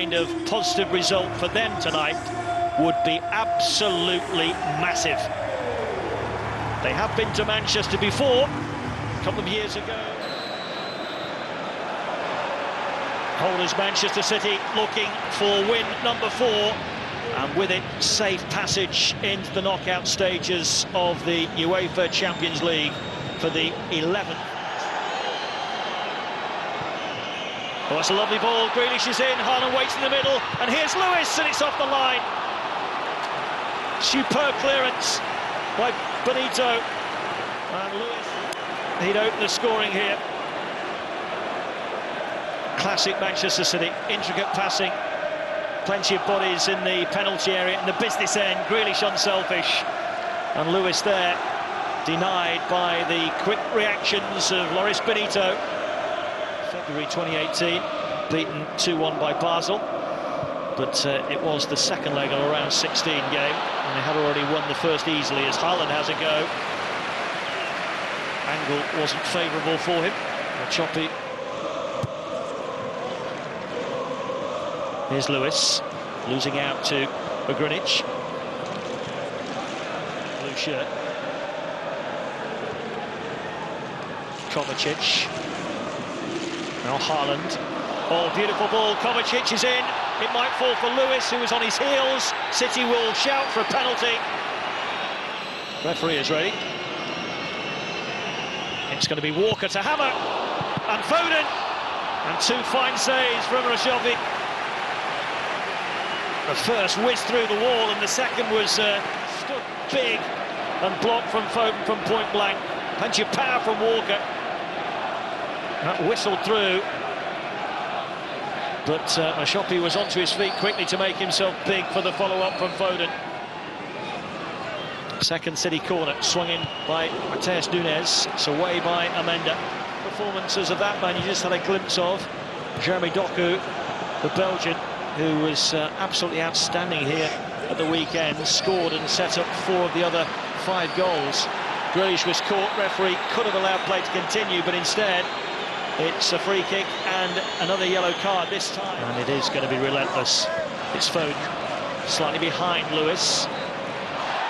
kind of positive result for them tonight would be absolutely massive. They have been to Manchester before, a couple of years ago. Holders Manchester City looking for win number 4, and with it, safe passage into the knockout stages of the UEFA Champions League for the 11th. Oh, it's a lovely ball. Grealish is in, Haaland waits in the middle, and here's Lewis, and it's off the line. Superb clearance by Benito, and Lewis, he'd open the scoring here. Classic Manchester City, intricate passing, plenty of bodies in the penalty area, in the business end. Grealish unselfish, and Lewis there, denied by the quick reactions of Loris Benito. February 2018, beaten 2-1 by Basel, but it was the second leg of a round 16 game, and they had already won the first easily as Haaland has a go. Angle wasn't favourable for him. Choppy. Here's Lewis, losing out to Greenwich. Blue shirt. Kovacic. Now Haaland. Oh, beautiful ball. Kovacic is in. It might fall for Lewis, who was on his heels. City will shout for a penalty. Referee is ready. It's going to be Walker to hammer. And Foden. And 2 fine saves from Rashovic. The first whizzed through the wall, and the second was stood big and blocked from Foden from point blank. Plenty of power from Walker. That whistled through, but Ashopi was onto his feet quickly to make himself big for the follow-up from Foden. Second City corner, swung in by Mateus Nunes, it's away by Amenda. Performances of that man you just had a glimpse of. Jeremy Doku, the Belgian, who was absolutely outstanding here at the weekend, scored and set up 4 of the other 5 goals. Grealish was caught, referee could have allowed play to continue, but instead it's a free kick and another yellow card this time. And it is going to be relentless. It's Foden, slightly behind Lewis.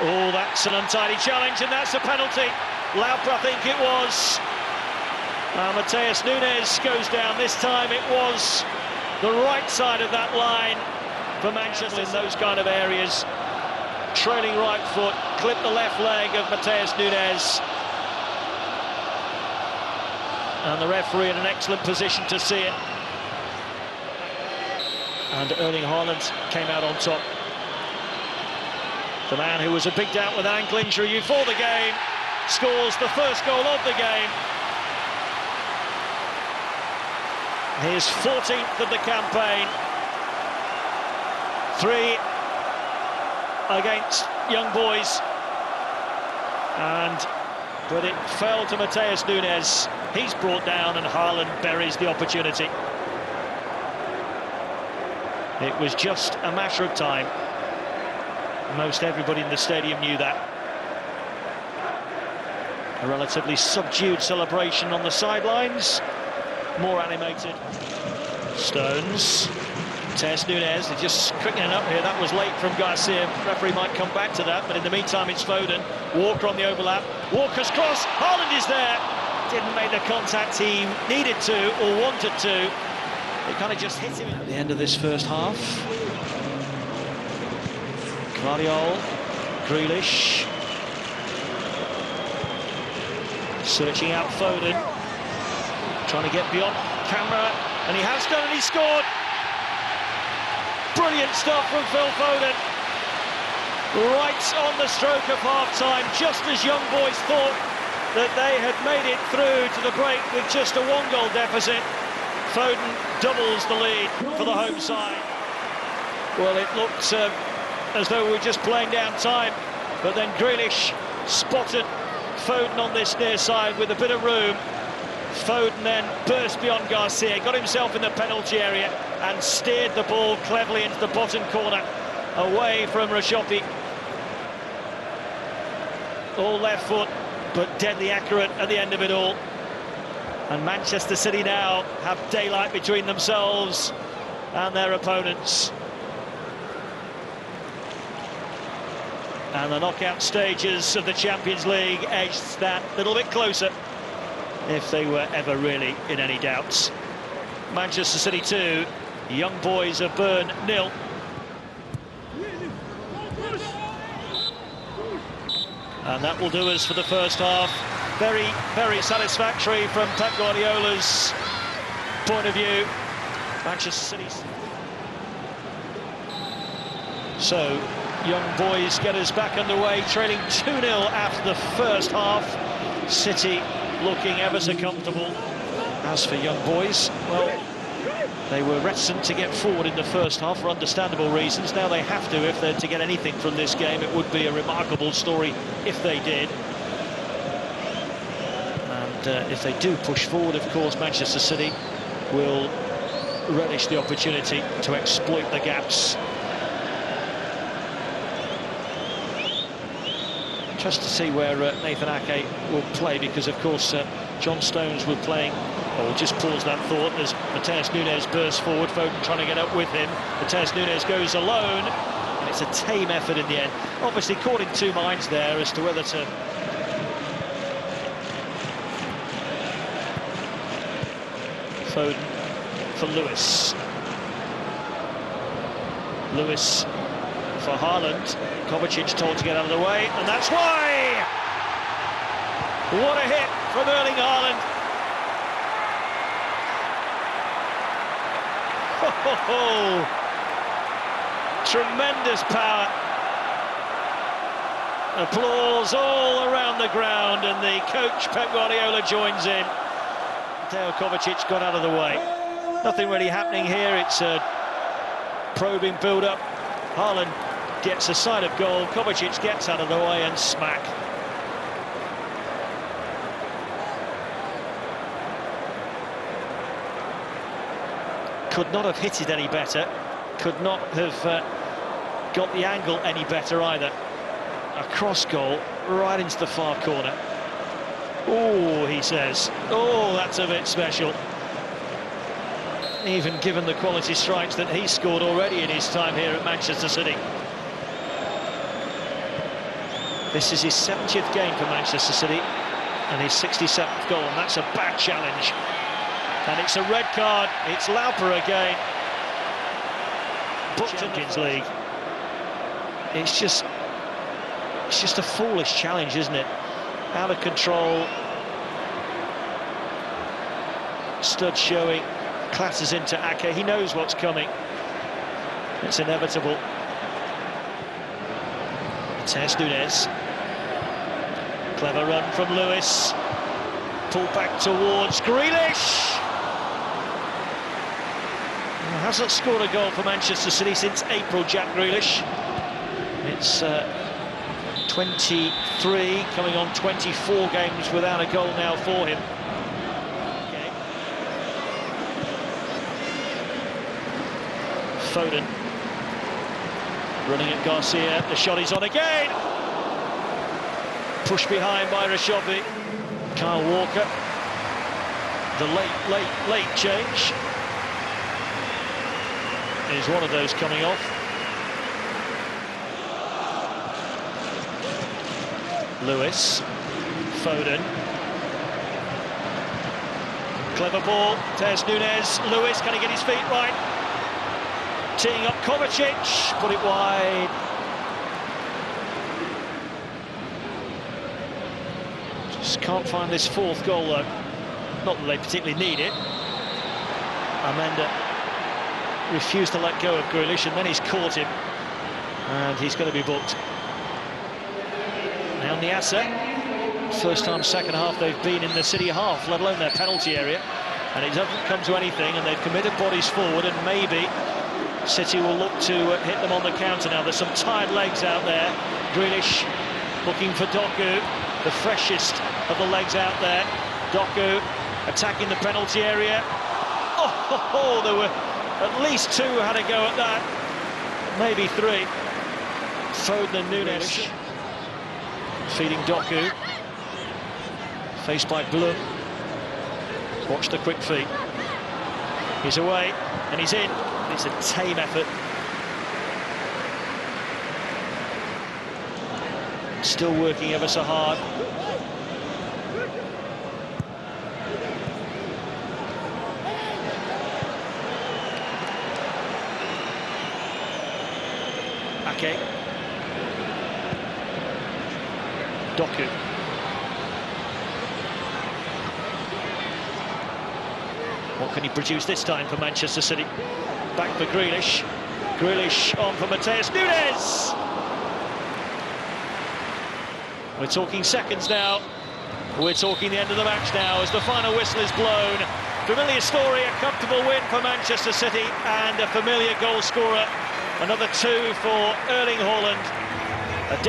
Oh, that's an untidy challenge, and that's a penalty. Lauper, I think it was. Mateus Nunes goes down. This time it was the right side of that line for Manchester in those kind of areas. Trailing right foot, clipped the left leg of Mateus Nunes. And the referee in an excellent position to see it. And Erling Haaland came out on top. The man who was a big doubt with ankle injury before the game scores the first goal of the game. His 14th of the campaign. 3 against young boys. But it fell to Mateus Nunes. He's brought down, and Haaland buries the opportunity. It was just a matter of time. Most everybody in the stadium knew that. A relatively subdued celebration on the sidelines. More animated. Stones. Mateus Nunes, they're just quickening up here. That was late from Garcia. Referee might come back to that, but in the meantime it's Foden. Walker on the overlap. Walker's cross. Haaland is there. Didn't make the contact he needed to or wanted to. It kind of just hit him at the end of this first half. Guardiola, Grealish. Searching out Foden. Trying to get beyond camera, and he has done, and he scored. Brilliant stuff from Phil Foden. Right on the stroke of half-time, just as young boys thought that they had made it through to the break with just a 1-goal deficit. Foden doubles the lead for the home side. Well, it looked as though we were just playing down time, but then Grealish spotted Foden on this near side with a bit of room. Foden then burst beyond Garcia, got himself in the penalty area and steered the ball cleverly into the bottom corner, away from Rashopi. All left foot, but deadly accurate at the end of it all. And Manchester City now have daylight between themselves and their opponents. And the knockout stages of the Champions League edged that little bit closer, if they were ever really in any doubts. Manchester City 2, Young Boys of Bern 0. And that will do us for the first half. Very, very satisfactory from Pep Guardiola's point of view. Manchester City's. So, Young Boys get us back underway, trailing 2-0 after the first half. City looking ever so comfortable. As for Young Boys, well, they were reticent to get forward in the first half for understandable reasons. Now they have to if they're to get anything from this game. It would be a remarkable story if they did. And if they do push forward, of course, Manchester City will relish the opportunity to exploit the gaps. Just to see where Nathan Ake will play, because of course John Stones were playing. We'll just pause that thought as Matheus Nunes bursts forward. Foden trying to get up with him. Matheus Nunes goes alone, and it's a tame effort in the end. Obviously caught in two minds there as to whether to Foden for Lewis. Lewis for Haaland. Kovacic told to get out of the way, and that's why! What a hit from Erling Haaland. Oh, tremendous power. Applause all around the ground, and the coach Pep Guardiola joins in. Mateo Kovacic got out of the way. Nothing really happening here. It's a probing build-up. Haaland gets a side of goal. Kovacic gets out of the way, and smack. Could not have hit it any better. Could not have got the angle any better either. A cross goal right into the far corner. Oh, he says. Oh, that's a bit special. Even given the quality strikes that he scored already in his time here at Manchester City. This is his 70th game for Manchester City and his 67th goal, and that's a bad challenge. And it's a red card. It's Lauper again. Champions League. It's just a foolish challenge, isn't it? Out of control. Stud showing, classes into Ake. He knows what's coming. It's inevitable. Matheus Nunes. Clever run from Lewis. Pull back towards Grealish. Hasn't scored a goal for Manchester City since April, Jack Grealish. It's 23, coming on 24 games without a goal now for him. Okay. Foden. Running at Garcia, the shot is on again! Pushed behind by Rashobi. Kyle Walker. The late change. Is one of those coming off. Lewis, Foden. Clever ball, Matheus Nunes. Lewis, can he get his feet right? Teeing up Kovacic, put it wide. Just can't find this fourth goal though. Not that they particularly need it. Amanda refused to let go of Grealish, and then he's caught him, and he's going to be booked. Now Niassa, first time second half they've been in the City half, let alone their penalty area, and it doesn't come to anything, and they've committed bodies forward, and maybe City will look to hit them on the counter now. There's some tired legs out there. Grealish looking for Doku, the freshest of the legs out there. Doku attacking the penalty area. Oh, there were at least two had a go at that, maybe three. Foden and Nunes feeding Doku. Faced by Blum. Watch the quick feet. He's away and he's in. It's a tame effort. Still working ever so hard. Ake. Doku. What can he produce this time for Manchester City? Back for Grealish. Grealish on for Mateus Nunes! We're talking seconds now. We're talking the end of the match now as the final whistle is blown. Familiar story, a comfortable win for Manchester City and a familiar goal scorer. Another 2 for Erling Haaland. A